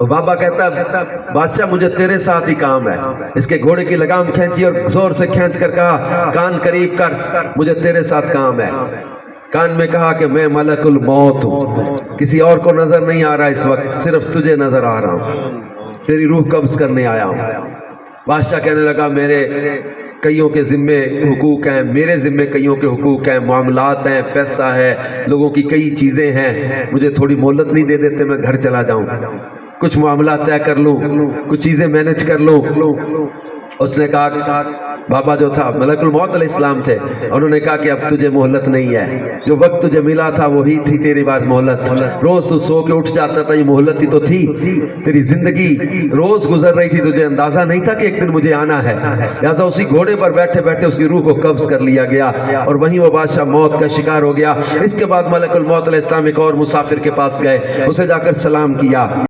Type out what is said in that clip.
بابا کہتا بادشاہ مجھے تیرے ساتھ ہی کام ہے. اس کے گھوڑے کی لگام کھینچی اور زور سے کھینچ کر کہا کان قریب کر, مجھے تیرے ساتھ کام ہے. کان میں کہا کہ میں ملک الموت ہوں, کسی اور کو نظر نہیں آ رہا اس وقت, صرف تجھے نظر آ رہا ہوں, تیری روح قبض کرنے آیا ہوں. بادشاہ کہنے لگا میرے کئیوں کے ذمے حقوق ہیں, میرے ذمے کئیوں کے حقوق ہیں, معاملات ہیں, پیسہ ہے, لوگوں کی کئی چیزیں ہیں, مجھے تھوڑی مہلت نہیں دے دیتے میں گھر چلا جاؤں, کچھ معاملات طے کر لوں, کچھ چیزیں مینج کر لوں. اس نے کہا بابا جو تھا ملک الموت علیہ السلام تھے, انہوں نے کہا کہ اب تجھے مہلت نہیں ہے, جو وقت تجھے ملا تھا وہی تھی تیری بات مہلت. روز تو سو کے اٹھ جاتا تھا, یہ مہلت ہی تو تھی, تیری زندگی روز گزر رہی تھی, تجھے اندازہ نہیں تھا کہ ایک دن مجھے آنا ہے. لہذا اسی گھوڑے پر بیٹھے بیٹھے اس کی روح کو قبض کر لیا گیا اور وہیں وہ بادشاہ موت کا شکار ہو گیا. اس کے بعد ملک الموت علیہ السلام ایک اور مسافر کے پاس گئے, اسے جا کر سلام کیا.